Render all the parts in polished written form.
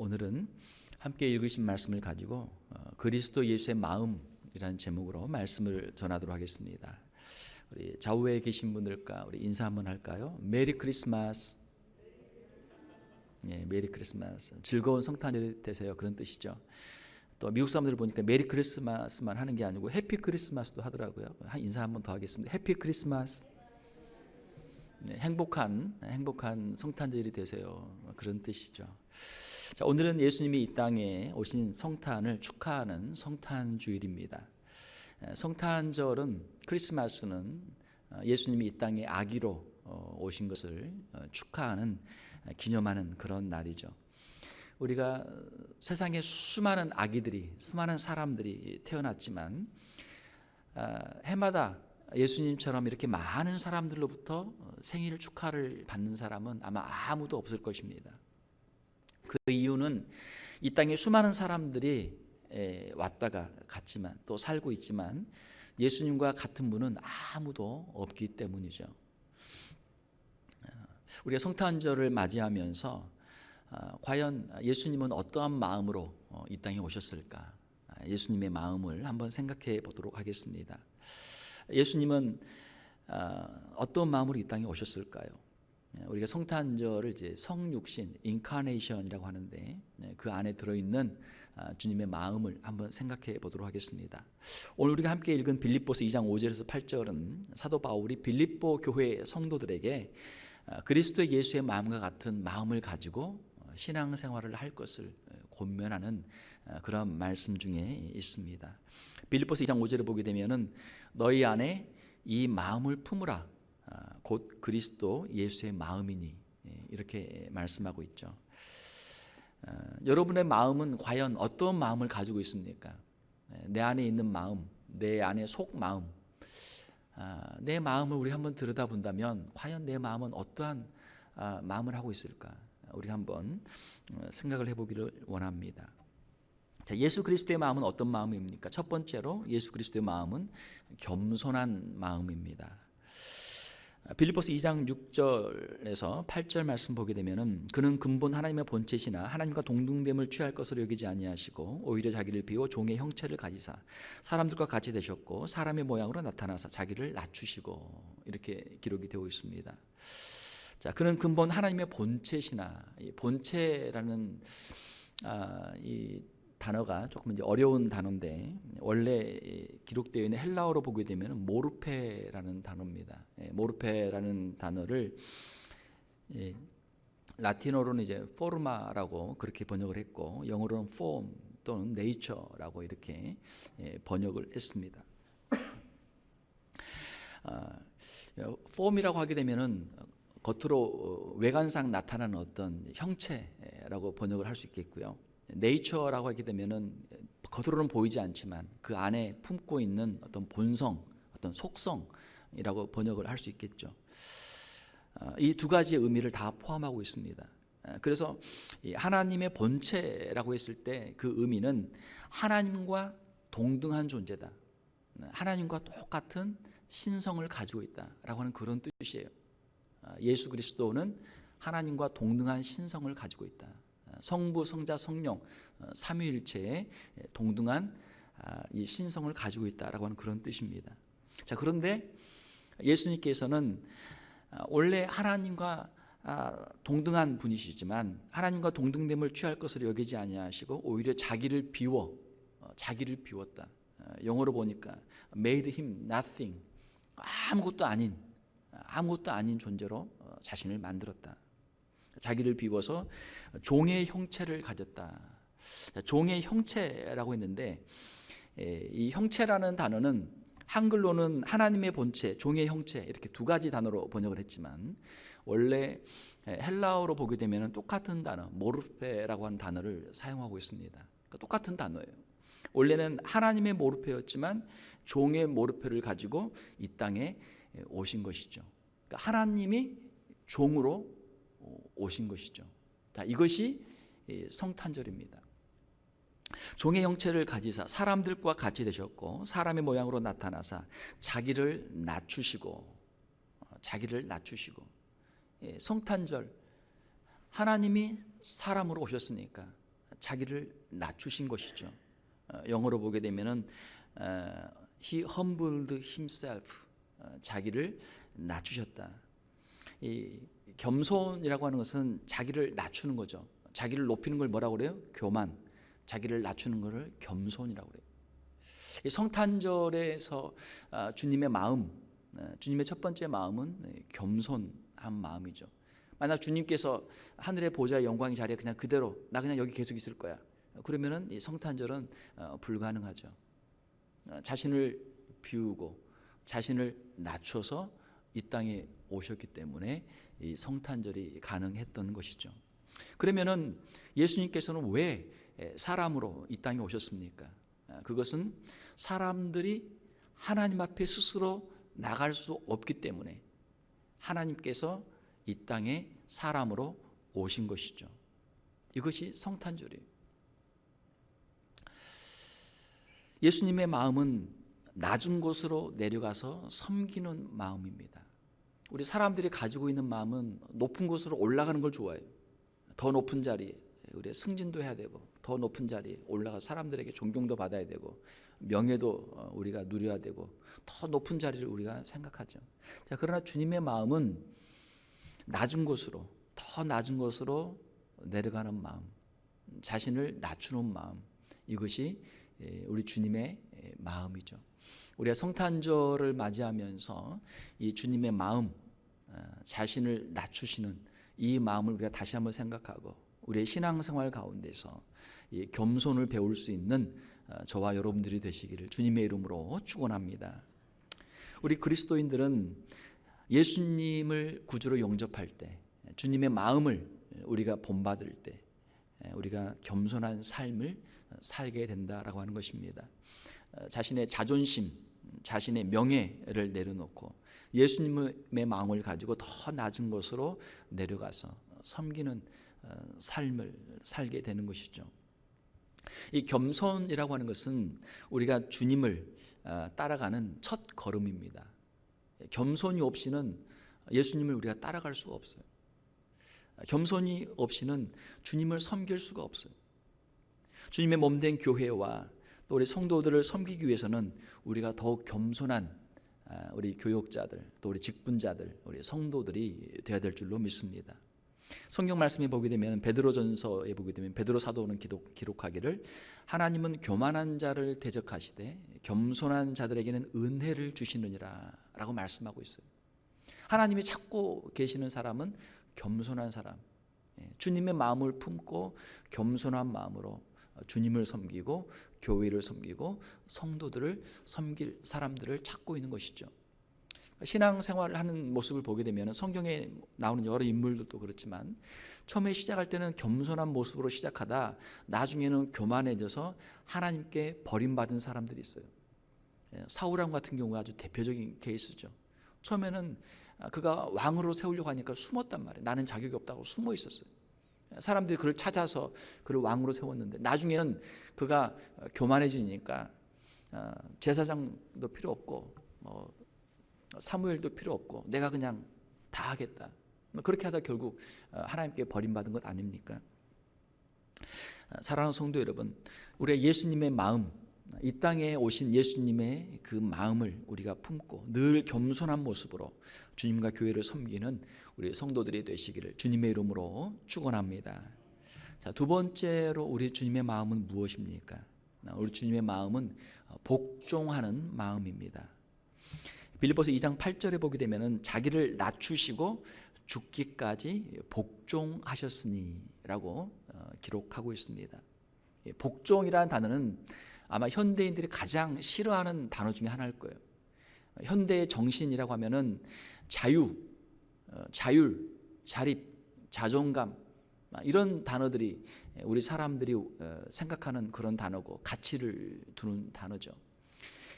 오늘은 함께 읽으신 말씀을 가지고 그리스도 예수의 마음이라는 제목으로 말씀을 전하도록 하겠습니다. 우리 좌우에 계신 분들과 우리 인사 한번 할까요? 메리 크리스마스. 예, 메리 크리스마스. 즐거운 성탄절이 되세요. 그런 뜻이죠. 또 미국 사람들 보니까 메리 크리스마스만 하는 게 아니고 해피 크리스마스도 하더라고요. 인사 한번 더 하겠습니다. 해피 크리스마스. 네, 행복한 성탄절이 되세요. 그런 뜻이죠. 자, 오늘은 예수님이 이 땅에 오신 성탄을 축하하는 성탄주일입니다. 성탄절은 크리스마스는 예수님이 이 땅에 아기로 오신 것을 축하하는 기념하는 그런 날이죠. 우리가 세상에 수많은 아기들이 수많은 사람들이 태어났지만 해마다 예수님처럼 이렇게 많은 사람들로부터 생일 축하를 받는 사람은 아마 아무도 없을 것입니다. 그 이유는 이 땅에 수많은 사람들이 왔다가 갔지만 또 살고 있지만 예수님과 같은 분은 아무도 없기 때문이죠. 우리가 성탄절을 맞이하면서 과연 예수님은 어떠한 마음으로 이 땅에 오셨을까? 예수님의 마음을 한번 생각해 보도록 하겠습니다. 예수님은 어떤 마음으로 이 땅에 오셨을까요? 우리가 성탄절을 이제 성육신, 인카네이션이라고 하는데 그 안에 들어있는 주님의 마음을 한번 생각해 보도록 하겠습니다. 오늘 우리가 함께 읽은 빌립보서 2장 5절에서 8절은 사도 바울이 빌립보 교회 성도들에게 그리스도 예수의 마음과 같은 마음을 가지고 신앙생활을 할 것을 권면하는 그런 말씀 중에 있습니다. 빌립보서 2장 5절을 보게 되면은 너희 안에 이 마음을 품으라 곧 그리스도 예수의 마음이니 이렇게 말씀하고 있죠. 여러분의 마음은 과연 어떤 마음을 가지고 있습니까? 내 안에 있는 마음, 내 안에 속 마음, 내 마음을 우리 한번 들여다본다면 과연 내 마음은 어떠한 마음을 하고 있을까? 우리 한번 생각을 해보기를 원합니다. 자, 예수 그리스도의 마음은 어떤 마음입니까? 첫 번째로 예수 그리스도의 마음은 겸손한 마음입니다. 빌립보서 2장 6절에서 8절 말씀 보게 되면은 그는 근본 하나님의 본체시나 하나님과 동등됨을 취할 것으로 여기지 아니하시고 오히려 자기를 비워 종의 형체를 가지사 사람들과 같이 되셨고 사람의 모양으로 나타나사 자기를 낮추시고 이렇게 기록이 되어 있습니다. 자, 그는 근본 하나님의 본체시나 이 본체라는 이 단어가 조금 이제 어려운 단어인데 원래 기록되어 있는 헬라어로 보게 되면 모르페라는 단어입니다. 모르페라는 단어를 라틴어로는 이제 포르마라고 그렇게 번역을 했고 영어로는 form 또는 nature라고 이렇게 번역을 했습니다. form이라고 하게 되면은 겉으로 외관상 나타나는 어떤 형체라고 번역을 할 수 있겠고요. 네이처라고 하게 되면은 겉으로는 보이지 않지만 그 안에 품고 있는 어떤 본성, 어떤 속성이라고 번역을 할 수 있겠죠. 이 두 가지의 의미를 다 포함하고 있습니다. 그래서 하나님의 본체라고 했을 때 그 의미는 하나님과 동등한 존재다. 하나님과 똑같은 신성을 가지고 있다라고 하는 그런 뜻이에요. 예수 그리스도는 하나님과 동등한 신성을 가지고 있다. 성부, 성자, 성령 삼위일체의 동등한 이 신성을 가지고 있다라고 하는 그런 뜻입니다. 자, 그런데 예수님께서는 원래 하나님과 동등한 분이시지만 하나님과 동등됨을 취할 것으로 여기지 아니하시고 오히려 자기를 비웠다. 영어로 보니까 made him nothing, 아무것도 아닌 존재로 자신을 만들었다. 자기를 비워서 종의 형체를 가졌다. 종의 형체라고 했는데 이 형체라는 단어는 한글로는 하나님의 본체, 종의 형체 이렇게 두 가지 단어로 번역을 했지만 원래 헬라어로 보게 되면 똑같은 단어 모르페라고 하는 단어를 사용하고 있습니다. 그러니까 똑같은 단어예요. 원래는 하나님의 모르페였지만 종의 모르페를 가지고 이 땅에 오신 것이죠. 그러니까 하나님이 종으로 오신 것이죠. 자, 이것이 성탄절입니다. 종의 형체를 가지사 사람들과 같이 되셨고 사람의 모양으로 나타나사 자기를 낮추시고 성탄절 하나님이 사람으로 오셨으니까 자기를 낮추신 것이죠. 영어로 보게 되면은 He humbled himself. 자기를 낮추셨다. 이 겸손이라고 하는 것은 자기를 낮추는 거죠. 자기를 높이는 걸 뭐라고 그래요? 교만. 자기를 낮추는 것을 겸손이라고 그래요. 이 성탄절에서 주님의 마음, 주님의 첫 번째 마음은 겸손한 마음이죠. 만약 주님께서 하늘의 보좌의 영광의 자리에 그냥 그대로 나 그냥 여기 계속 있을 거야, 그러면은 이 성탄절은 불가능하죠. 자신을 비우고 자신을 낮춰서 이 땅에 오셨기 때문에 이 성탄절이 가능했던 것이죠. 그러면은 예수님께서는 왜 사람으로 이 땅에 오셨습니까? 그것은 사람들이 하나님 앞에 스스로 나갈 수 없기 때문에 하나님께서 이 땅에 사람으로 오신 것이죠. 이것이 성탄절이에요. 예수님의 마음은 낮은 곳으로 내려가서 섬기는 마음입니다. 우리 사람들이 가지고 있는 마음은 높은 곳으로 올라가는 걸 좋아해요. 더 높은 자리에 우리 승진도 해야 되고, 더 높은 자리에 올라가 사람들에게 존경도 받아야 되고, 명예도 우리가 누려야 되고, 더 높은 자리를 우리가 생각하죠. 자, 그러나 주님의 마음은 낮은 곳으로, 더 낮은 곳으로 내려가는 마음, 자신을 낮추는 마음, 이것이 우리 주님의 마음이죠. 우리가 성탄절을 맞이하면서 이 주님의 마음, 자신을 낮추시는 이 마음을 우리가 다시 한번 생각하고 우리의 신앙생활 가운데서 이 겸손을 배울 수 있는 저와 여러분들이 되시기를 주님의 이름으로 축원합니다. 우리 그리스도인들은 예수님을 구주로 영접할 때, 주님의 마음을 우리가 본받을 때 우리가 겸손한 삶을 살게 된다라고 하는 것입니다. 자신의 자존심, 자신의 명예를 내려놓고 예수님의 마음을 가지고 더 낮은 곳으로 내려가서 섬기는 삶을 살게 되는 것이죠. 이 겸손이라고 하는 것은 우리가 주님을 따라가는 첫 걸음입니다. 겸손이 없이는 예수님을 우리가 따라갈 수가 없어요. 겸손이 없이는 주님을 섬길 수가 없어요. 주님의 몸된 교회와 또 우리 성도들을 섬기기 위해서는 우리가 더욱 겸손한 우리 교역자들, 또 우리 직분자들, 우리 성도들이 되어야 될 줄로 믿습니다. 성경 말씀에 보게 되면 베드로전서에 보게 되면 베드로 사도는 기록하기를 하나님은 교만한 자를 대적하시되 겸손한 자들에게는 은혜를 주시느니라 라고 말씀하고 있어요. 하나님이 찾고 계시는 사람은 겸손한 사람, 주님의 마음을 품고 겸손한 마음으로 주님을 섬기고 교회를 섬기고 성도들을 섬길 사람들을 찾고 있는 것이죠. 신앙생활을 하는 모습을 보게 되면 성경에 나오는 여러 인물들도 그렇지만 처음에 시작할 때는 겸손한 모습으로 시작하다 나중에는 교만해져서 하나님께 버림받은 사람들이 있어요. 사울왕 같은 경우가 아주 대표적인 케이스죠. 처음에는 그가 왕으로 세우려고 하니까 숨었단 말이에요. 나는 자격이 없다고 숨어 있었어요. 사람들이 그를 찾아서 그를 왕으로 세웠는데 나중에는 그가 교만해지니까 제사장도 필요 없고 사무엘도 필요 없고 내가 그냥 다 하겠다. 그렇게 하다 결국 하나님께 버림받은 것 아닙니까? 사랑하는 성도 여러분, 우리가 예수님의 마음, 이 땅에 오신 예수님의 그 마음을 우리가 품고 늘 겸손한 모습으로 주님과 교회를 섬기는 우리 성도들이 되시기를 주님의 이름으로 축원합니다. 자, 두 번째로 우리 주님의 마음은 무엇입니까? 우리 주님의 마음은 복종하는 마음입니다. 빌립보서 2장 8절에 보게 되면은 자기를 낮추시고 죽기까지 복종하셨으니라고 기록하고 있습니다. 복종이라는 단어는 아마 현대인들이 가장 싫어하는 단어 중에 하나일 거예요. 현대의 정신이라고 하면은 자유, 자율, 자립, 자존감 이런 단어들이 우리 사람들이 생각하는 그런 단어고 가치를 두는 단어죠.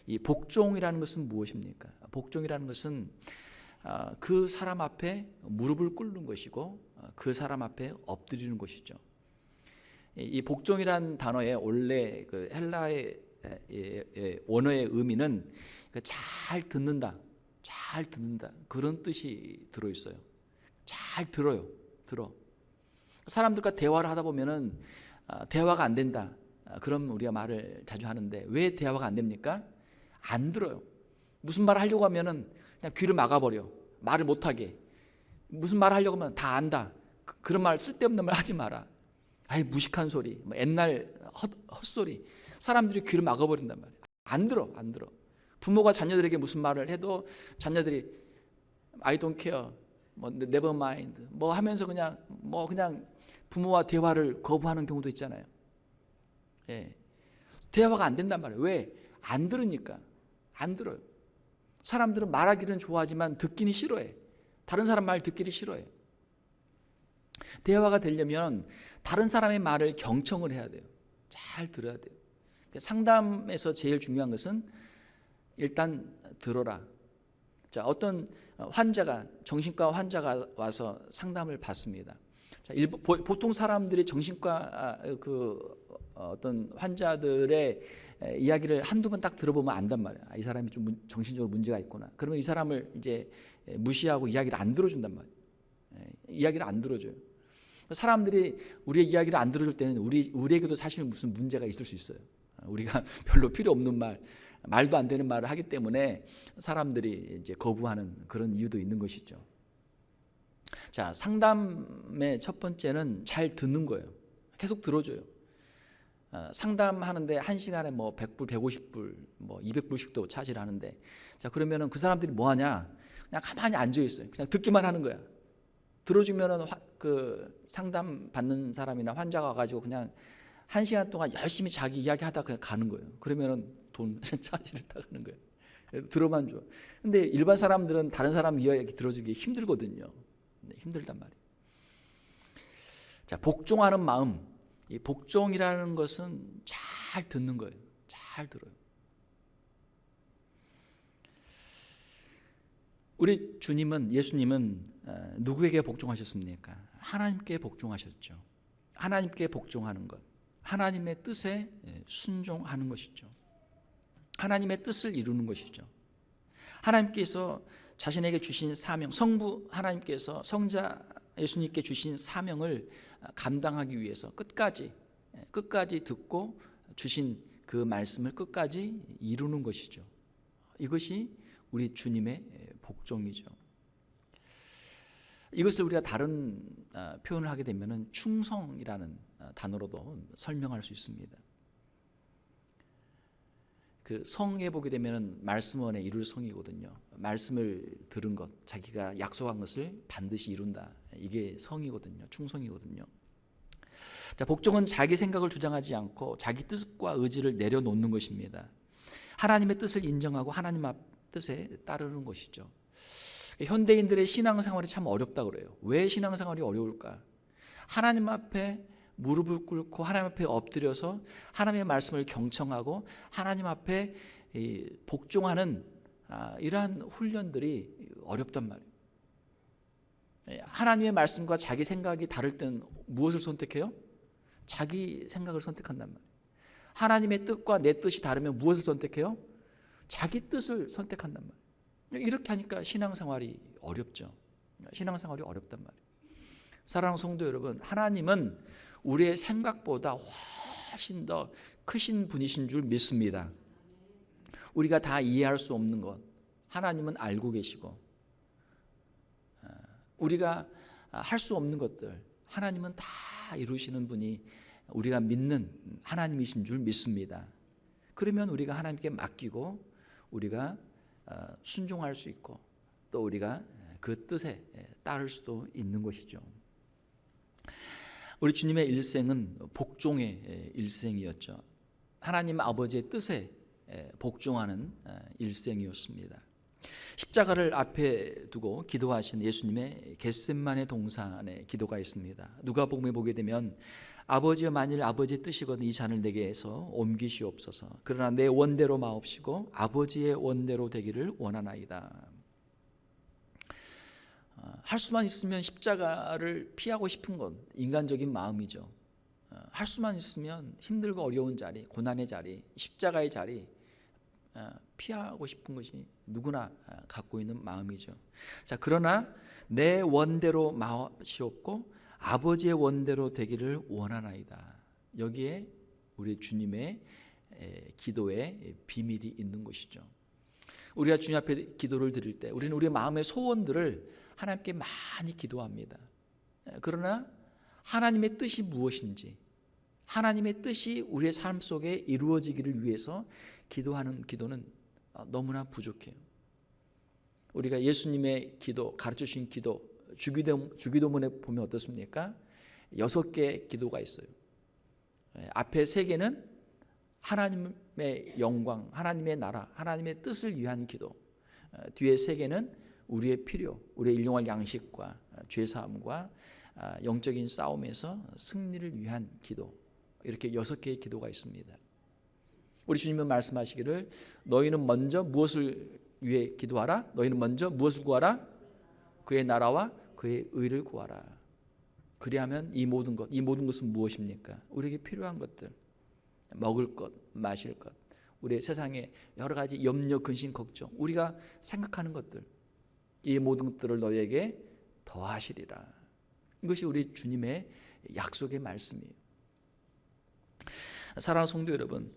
이 복종이라는 것은 무엇입니까? 복종이라는 것은 그 사람 앞에 무릎을 꿇는 것이고 그 사람 앞에 엎드리는 것이죠. 이 복종이라는 단어의 원래 그 헬라의 원어의 의미는 잘 듣는다, 잘 듣는다 그런 뜻이 들어 있어요. 잘 들어요, 들어. 사람들과 대화를 하다 보면은 대화가 안 된다. 그럼 우리가 말을 자주 하는데 왜 대화가 안 됩니까? 안 들어요. 무슨 말을 하려고 하면은 그냥 귀를 막아버려. 말을 못하게. 무슨 말을 하려고 하면 다 안다. 그런 말, 쓸데없는 말 하지 마라. 아이 무식한 소리, 뭐 옛날 헛소리. 사람들이 귀를 막아버린단 말이에요. 안 들어. 부모가 자녀들에게 무슨 말을 해도 자녀들이 I don't care, 뭐 never mind, 뭐 하면서 그냥 부모와 대화를 거부하는 경우도 있잖아요. 예. 대화가 안 된단 말이에요. 왜? 안 들으니까. 안 들어요. 사람들은 말하기는 좋아하지만 듣기는 싫어해. 다른 사람 말 듣기를 싫어해. 대화가 되려면 다른 사람의 말을 경청을 해야 돼요. 잘 들어야 돼요. 상담에서 제일 중요한 것은 일단 들어라. 자, 어떤 환자가, 정신과 환자가 와서 상담을 받습니다. 자, 보통 사람들이 정신과 어떤 환자들의 이야기를 한두 번 딱 들어보면 안단 말이야. 이 사람이 좀 정신적으로 문제가 있구나. 그러면 이 사람을 이제 무시하고 이야기를 안 들어준단 말이야. 이야기를 안 들어줘요. 사람들이 우리의 이야기를 안 들어줄 때는 우리에게도 사실 무슨 문제가 있을 수 있어요. 우리가 별로 필요 없는 말도 안 되는 말을 하기 때문에 사람들이 이제 거부하는 그런 이유도 있는 것이죠. 자, 상담의 첫 번째는 잘 듣는 거예요. 계속 들어줘요. 상담하는데 1시간에 뭐 100불, 150불, 뭐 200불씩도 차지를 하는데, 자, 그러면은 그 사람들이 뭐 하냐? 그냥 가만히 앉아 있어요. 그냥 듣기만 하는 거야. 들어주면은 그 상담 받는 사람이나 환자가 가지고 그냥 1시간 동안 열심히 자기 이야기하다가 그냥 가는 거예요. 그러면은 돈 차지를 다 가는 거예요. 들어만 줘. 근데 일반 사람들은 다른 사람 이야기 들어주기 힘들거든요. 힘들단 말이에요. 자, 복종하는 마음. 이 복종이라는 것은 잘 듣는 거예요. 잘 들어요. 우리 주님은, 예수님은 누구에게 복종하셨습니까? 하나님께 복종하셨죠. 하나님께 복종하는 것, 하나님의 뜻에 순종하는 것이죠. 하나님의 뜻을 이루는 것이죠. 하나님께서 자신에게 주신 사명, 성부 하나님께서 성자 예수님께 주신 사명을 감당하기 위해서 끝까지 듣고 주신 그 말씀을 끝까지 이루는 것이죠. 이것이 우리 주님의 복종이죠. 이것을 우리가 다른 표현을 하게 되면 충성이라는 단어로도 설명할 수 있습니다. 그 성에 보게 되면 말씀원에 이룰 성이거든요. 말씀을 들은 것, 자기가 약속한 것을 반드시 이룬다. 이게 성이거든요. 충성이거든요. 자, 복종은 자기 생각을 주장하지 않고 자기 뜻과 의지를 내려놓는 것입니다. 하나님의 뜻을 인정하고 하나님 앞 뜻에 따르는 것이죠. 현대인들의 신앙생활이 참 어렵다 그래요. 왜 신앙생활이 어려울까? 하나님 앞에 무릎을 꿇고 하나님 앞에 엎드려서 하나님의 말씀을 경청하고 하나님 앞에 복종하는 이러한 훈련들이 어렵단 말이에요. 하나님의 말씀과 자기 생각이 다를 때는 무엇을 선택해요? 자기 생각을 선택한단 말이에요. 하나님의 뜻과 내 뜻이 다르면 무엇을 선택해요? 자기 뜻을 선택한단 말이에요. 이렇게 하니까 신앙생활이 어렵죠. 신앙생활이 어렵단 말이에요. 사랑하는 성도 여러분, 하나님은 우리의 생각보다 훨씬 더 크신 분이신 줄 믿습니다. 우리가 다 이해할 수 없는 것 하나님은 알고 계시고, 우리가 할 수 없는 것들 하나님은 다 이루시는 분이 우리가 믿는 하나님이신 줄 믿습니다. 그러면 우리가 하나님께 맡기고 우리가 순종할 수 있고 또 우리가 그 뜻에 따를 수도 있는 것이죠. 우리 주님의 일생은 복종의 일생이었죠. 하나님 아버지의 뜻에 복종하는 일생이었습니다. 십자가를 앞에 두고 기도하신 예수님의 겟세마네 동산의 기도가 있습니다. 누가복음에 보게 되면 아버지여, 만일 아버지의 뜻이거든 이 잔을 내게서 옮기시옵소서. 그러나 내 원대로 마옵시고 아버지의 원대로 되기를 원하나이다. 할 수만 있으면 십자가를 피하고 싶은 건 인간적인 마음이죠. 할 수만 있으면 힘들고 어려운 자리, 고난의 자리, 십자가의 자리 피하고 싶은 것이 누구나 갖고 있는 마음이죠. 자, 그러나 내 원대로 마옵시옵고 아버지의 원대로 되기를 원하나이다. 여기에 우리 주님의 기도의 비밀이 있는 것이죠. 우리가 주님 앞에 기도를 드릴 때 우리는 우리의 마음의 소원들을 하나님께 많이 기도합니다. 그러나 하나님의 뜻이 무엇인지, 하나님의 뜻이 우리의 삶 속에 이루어지기를 위해서 기도하는 기도는 너무나 부족해요. 우리가 예수님의 기도, 가르쳐 주신 기도, 주기도문에 보면 어떻습니까? 6개의 기도가 있어요. 앞에 3개는 하나님의 영광, 하나님의 나라, 하나님의 뜻을 위한 기도. 뒤에 3개는 우리의 필요, 우리의 일용할 양식과 죄사함과 영적인 싸움에서 승리를 위한 기도. 이렇게 6개의 기도가 있습니다. 우리 주님은 말씀하시기를 너희는 먼저 무엇을 위해 기도하라? 너희는 먼저 무엇을 구하라? 그의 나라와 그의 의를 구하라. 그리하면 이 모든 것은 무엇입니까? 우리에게 필요한 것들, 먹을 것, 마실 것, 우리의 세상에 여러 가지 염려, 근심, 걱정, 우리가 생각하는 것들, 이 모든 것들을 너희에게 더하시리라. 이것이 우리 주님의 약속의 말씀이에요. 사랑하는 성도 여러분,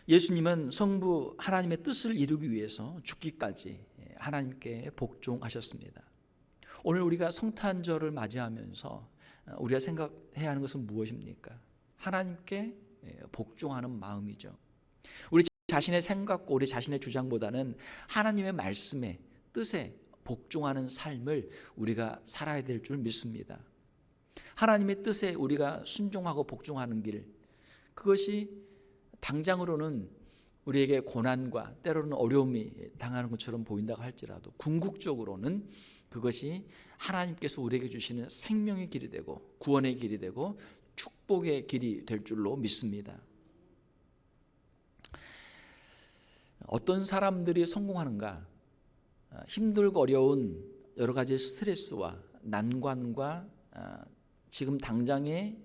예수님은 성부 하나님의 뜻을 이루기 위해서 죽기까지 하나님께 복종하셨습니다. 오늘 우리가 성탄절을 맞이하면서 우리가 생각해야 하는 것은 무엇입니까? 하나님께 복종하는 마음이죠. 우리 자신의 생각과 우리 자신의 주장보다는 하나님의 말씀에, 뜻에 복종하는 삶을 우리가 살아야 될 줄 믿습니다. 하나님의 뜻에 우리가 순종하고 복종하는 길, 그것이 당장으로는 우리에게 고난과 때로는 어려움이 당하는 것처럼 보인다고 할지라도 궁극적으로는 그것이 하나님께서 우리에게 주시는 생명의 길이 되고 구원의 길이 되고 축복의 길이 될 줄로 믿습니다. 어떤 사람들이 성공하는가? 힘들고 어려운 여러 가지 스트레스와 난관과 지금 당장의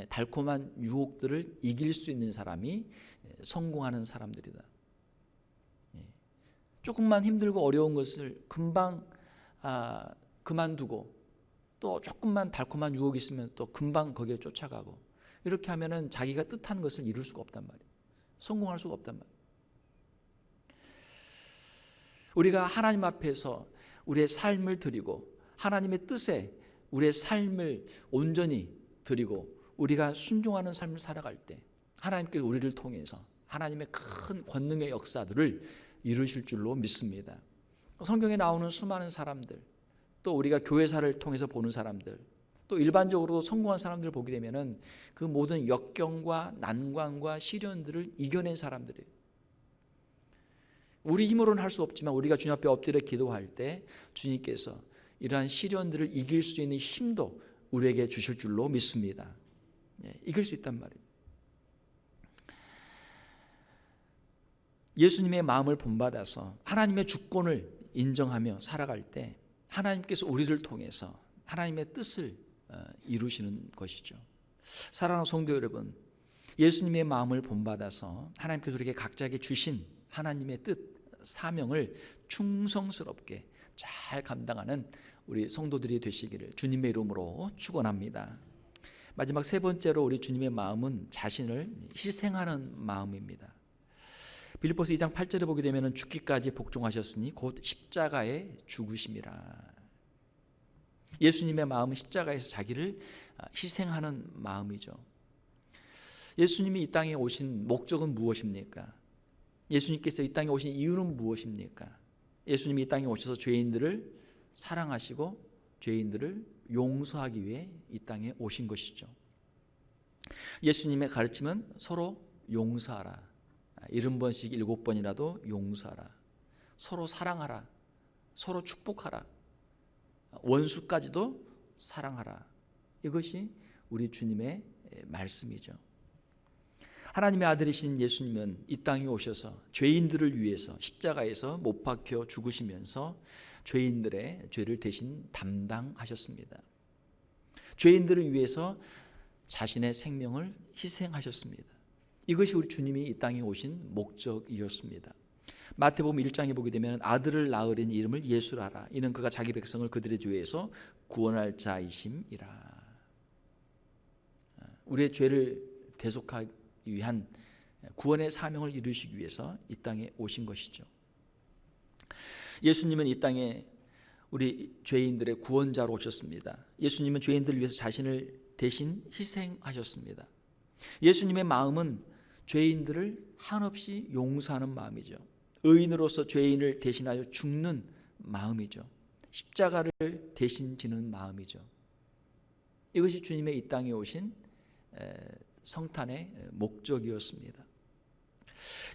달콤한 유혹들을 이길 수 있는 사람이 성공하는 사람들이다. 조금만 힘들고 어려운 것을 금방 그만두고 또 조금만 달콤한 유혹이 있으면 또 금방 거기에 쫓아가고 이렇게 하면은 자기가 뜻한 것을 이룰 수가 없단 말이에요. 성공할 수가 없단 말이에요. 우리가 하나님 앞에서 우리의 삶을 드리고 하나님의 뜻에 우리의 삶을 온전히 드리고 우리가 순종하는 삶을 살아갈 때 하나님께서 우리를 통해서 하나님의 큰 권능의 역사들을 이루실 줄로 믿습니다. 성경에 나오는 수많은 사람들, 또 우리가 교회사를 통해서 보는 사람들, 또 일반적으로 성공한 사람들을 보게 되면은 그 모든 역경과 난관과 시련들을 이겨낸 사람들이에요. 우리 힘으로는 할 수 없지만 우리가 주님 앞에 엎드려 기도할 때 주님께서 이러한 시련들을 이길 수 있는 힘도 우리에게 주실 줄로 믿습니다. 이길 수 있단 말이에요. 예수님의 마음을 본받아서 하나님의 주권을 인정하며 살아갈 때 하나님께서 우리를 통해서 하나님의 뜻을 이루시는 것이죠. 사랑하는 성도 여러분, 예수님의 마음을 본받아서 하나님께서 우리에게 각자에게 주신 하나님의 뜻, 사명을 충성스럽게 잘 감당하는 우리 성도들이 되시기를 주님의 이름으로 축원합니다. 마지막 3번째로 우리 주님의 마음은 자신을 희생하는 마음입니다. 빌립보서 2장 8절에 보게 되면 죽기까지 복종하셨으니 곧 십자가에 죽으심이라. 예수님의 마음은 십자가에서 자기를 희생하는 마음이죠. 예수님이 이 땅에 오신 목적은 무엇입니까? 예수님께서 이 땅에 오신 이유는 무엇입니까? 예수님이 이 땅에 오셔서 죄인들을 사랑하시고 죄인들을 용서하기 위해 이 땅에 오신 것이죠. 예수님의 가르침은 서로 용서하라. 70번씩 7번이라도 용서하라. 서로 사랑하라. 서로 축복하라. 원수까지도 사랑하라. 이것이 우리 주님의 말씀이죠. 하나님의 아들이신 예수님은 이 땅에 오셔서 죄인들을 위해서 십자가에서 못 박혀 죽으시면서 죄인들의 죄를 대신 담당하셨습니다. 죄인들을 위해서 자신의 생명을 희생하셨습니다. 이것이 우리 주님이 이 땅에 오신 목적이었습니다. 마태복음 1장에 보게 되면 아들을 낳으리니 이름을 예수라 하라. 이는 그가 자기 백성을 그들의 죄에서 구원할 자이심이라. 우리의 죄를 대속하기 위한 구원의 사명을 이루시기 위해서 이 땅에 오신 것이죠. 예수님은 이 땅에 우리 죄인들의 구원자로 오셨습니다. 예수님은 죄인들을 위해서 자신을 대신 희생하셨습니다. 예수님의 마음은 죄인들을 한없이 용서하는 마음이죠. 의인으로서 죄인을 대신하여 죽는 마음이죠. 십자가를 대신 지는 마음이죠. 이것이 주님의 이 땅에 오신 성탄의 목적이었습니다.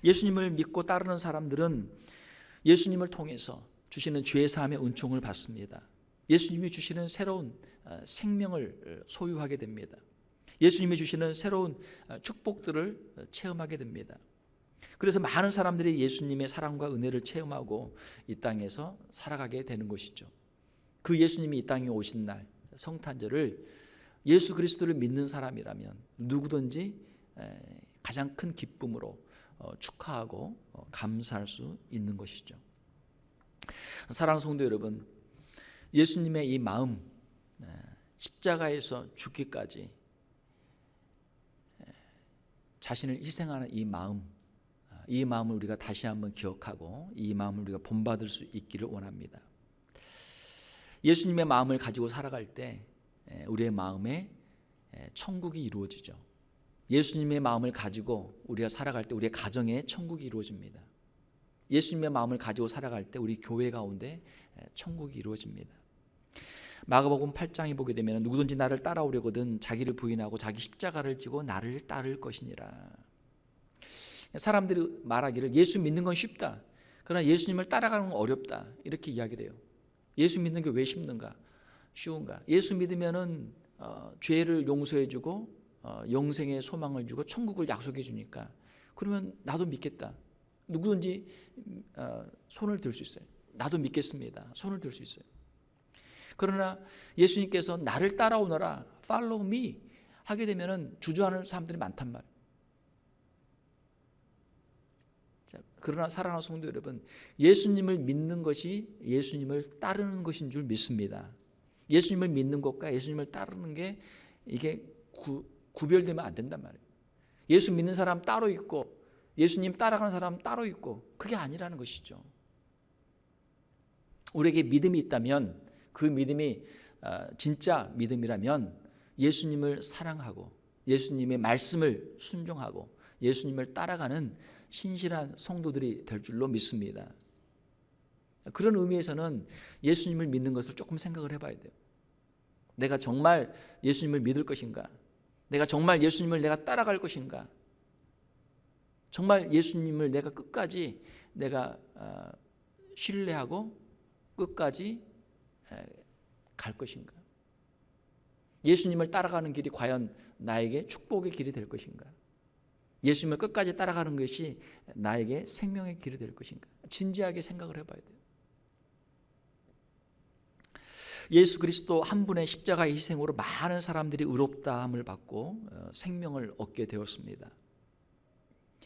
예수님을 믿고 따르는 사람들은 예수님을 통해서 주시는 죄 사함의 은총을 받습니다. 예수님이 주시는 새로운 생명을 소유하게 됩니다. 예수님이 주시는 새로운 축복들을 체험하게 됩니다. 그래서 많은 사람들이 예수님의 사랑과 은혜를 체험하고 이 땅에서 살아가게 되는 것이죠. 그 예수님이 이 땅에 오신 날 성탄절을 예수 그리스도를 믿는 사람이라면 누구든지 가장 큰 기쁨으로 축하하고 감사할 수 있는 것이죠. 사랑하는 성도 여러분, 예수님의 이 마음, 십자가에서 죽기까지 자신을 희생하는 이 마음을 우리가 다시 한번 기억하고 이 마음을 우리가 본받을 수 있기를 원합니다. 예수님의 마음을 가지고 살아갈 때 우리의 마음에 천국이 이루어지죠. 예수님의 마음을 가지고 우리가 살아갈 때 우리의 가정에 천국이 이루어집니다. 예수님의 마음을 가지고 살아갈 때 우리 교회 가운데 천국이 이루어집니다. 마가복음 8장에 보게 되면 누구든지 나를 따라오려거든 자기를 부인하고 자기 십자가를 지고 나를 따를 것이니라. 사람들이 말하기를 예수 믿는 건 쉽다, 그러나 예수님을 따라가는 건 어렵다, 이렇게 이야기를 해요. 예수 믿는 게 왜 쉽는가? 쉬운가? 예수 믿으면은 죄를 용서해주고 영생의 소망을 주고 천국을 약속해 주니까 그러면 나도 믿겠다. 누구든지 손을 들 수 있어요. 나도 믿겠습니다. 손을 들 수 있어요. 그러나 예수님께서 나를 따라오너라, follow me 하게 되면은 주저하는 사람들이 많단 말이에요. 자, 그러나 사랑하는 성도 여러분, 예수님을 믿는 것이 예수님을 따르는 것인 줄 믿습니다. 예수님을 믿는 것과 예수님을 따르는 게 이게 구별되면 안 된단 말이에요. 예수 믿는 사람 따로 있고 예수님 따라가는 사람 따로 있고, 그게 아니라는 것이죠. 우리에게 믿음이 있다면 그 믿음이 진짜 믿음이라면 예수님을 사랑하고 예수님의 말씀을 순종하고 예수님을 따라가는 신실한 성도들이 될 줄로 믿습니다. 그런 의미에서는 예수님을 믿는 것을 조금 생각을 해봐야 돼요. 내가 정말 예수님을 믿을 것인가? 내가 정말 예수님을 내가 따라갈 것인가? 정말 예수님을 내가 끝까지 내가 신뢰하고 끝까지 갈 것인가? 예수님을 따라가는 길이 과연 나에게 축복의 길이 될 것인가? 예수님을 끝까지 따라가는 것이 나에게 생명의 길이 될 것인가? 진지하게 생각을 해봐야 돼요. 예수 그리스도 한 분의 십자가의 희생으로 많은 사람들이 의롭다함을 받고 생명을 얻게 되었습니다.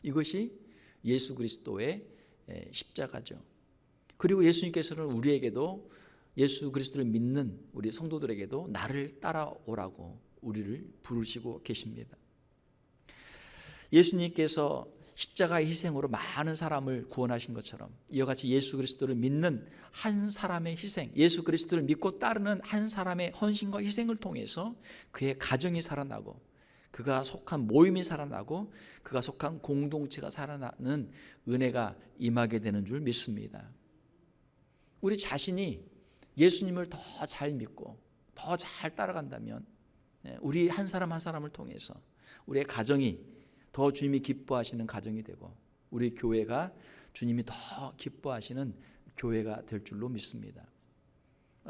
이것이 예수 그리스도의 십자가죠. 그리고 예수님께서는 우리에게도 예수 그리스도를 믿는 우리 성도들에게도 나를 따라오라고 우리를 부르시고 계십니다. 예수님께서 십자가의 희생으로 많은 사람을 구원하신 것처럼 이와 같이 예수 그리스도를 믿는 한 사람의 희생, 예수 그리스도를 믿고 따르는 한 사람의 헌신과 희생을 통해서 그의 가정이 살아나고 그가 속한 모임이 살아나고 그가 속한 공동체가 살아나는 은혜가 임하게 되는 줄 믿습니다. 우리 자신이 예수님을 더 잘 믿고 더 잘 따라간다면 우리 한 사람 한 사람을 통해서 우리의 가정이 더 주님이 기뻐하시는 가정이 되고 우리 교회가 주님이 더 기뻐하시는 교회가 될 줄로 믿습니다.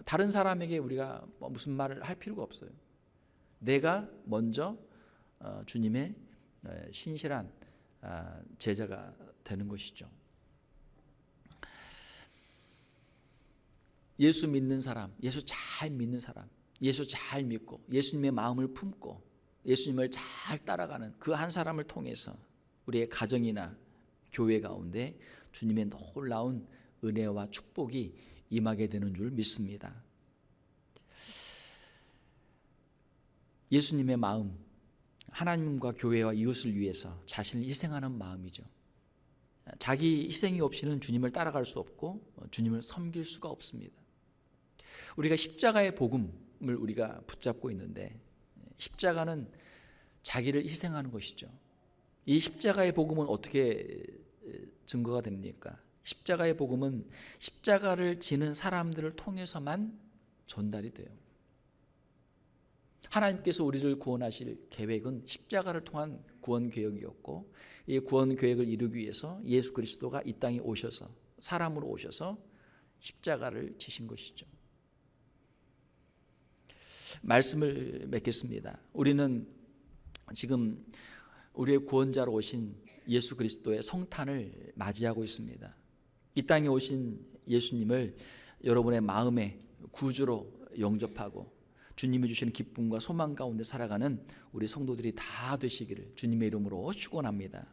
다른 사람에게 우리가 무슨 말을 할 필요가 없어요. 내가 먼저 주님의 신실한 제자가 되는 것이죠. 예수 믿는 사람, 예수 잘 믿는 사람, 예수 잘 믿고 예수님의 마음을 품고 예수님을 잘 따라가는 그 한 사람을 통해서 우리의 가정이나 교회 가운데 주님의 놀라운 은혜와 축복이 임하게 되는 줄 믿습니다. 예수님의 마음, 하나님과 교회와 이웃을 위해서 자신을 희생하는 마음이죠. 자기 희생이 없이는 주님을 따라갈 수 없고 주님을 섬길 수가 없습니다. 우리가 십자가의 복음을 우리가 붙잡고 있는데, 십자가는 자기를 희생하는 것이죠. 이 십자가의 복음은 어떻게 증거가 됩니까? 십자가의 복음은 십자가를 지는 사람들을 통해서만 전달이 돼요. 하나님께서 우리를 구원하실 계획은 십자가를 통한 구원 계획이었고, 이 구원 계획을 이루기 위해서 예수 그리스도가 이 땅에 오셔서, 사람으로 오셔서 십자가를 지신 것이죠. 말씀을 맺겠습니다. 우리는 지금 우리의 구원자로 오신 예수 그리스도의 성탄을 맞이하고 있습니다. 이 땅에 오신 예수님을 여러분의 마음의 구주로 영접하고 주님이 주시는 기쁨과 소망 가운데 살아가는 우리 성도들이 다 되시기를 주님의 이름으로 축원합니다.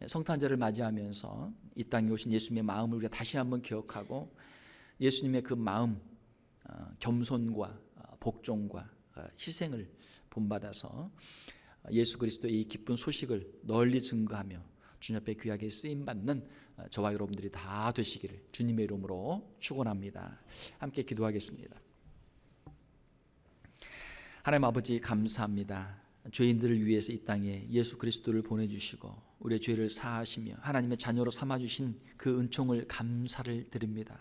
성탄절을 맞이하면서 이 땅에 오신 예수님의 마음을 우리가 다시 한번 기억하고, 예수님의 그 마음, 겸손과 복종과 희생을 본받아서 예수 그리스도의 이 기쁜 소식을 널리 증거하며 주님 앞에 귀하게 쓰임받는 저와 여러분들이 다 되시기를 주님의 이름으로 축원합니다. 함께 기도하겠습니다. 하나님 아버지, 감사합니다. 죄인들을 위해서 이 땅에 예수 그리스도를 보내주시고 우리의 죄를 사하시며 하나님의 자녀로 삼아주신 그 은총을 감사를 드립니다.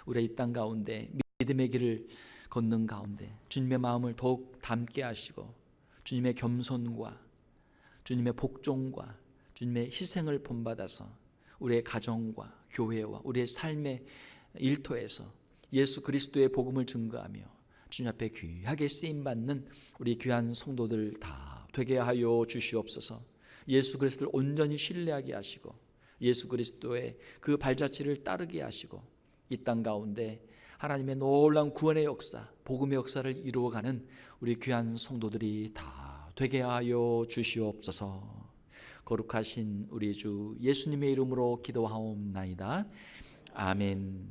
우리가 이 땅 가운데 믿음의 길을 걷는 가운데 주님의 마음을 더욱 담게 하시고 주님의 겸손과 주님의 복종과 주님의 희생을 본받아서 우리의 가정과 교회와 우리의 삶의 일터에서 예수 그리스도의 복음을 증거하며 주님 앞에 귀하게 쓰임받는 우리 귀한 성도들 다 되게 하여 주시옵소서. 예수 그리스도를 온전히 신뢰하게 하시고 예수 그리스도의 그 발자취를 따르게 하시고 이 땅 가운데 하나님의 놀라운 구원의 역사, 복음의 역사를 이루어가는 우리 귀한 성도들이 다 되게 하여 주시옵소서. 거룩하신 우리 주 예수님의 이름으로 기도하옵나이다. 아멘.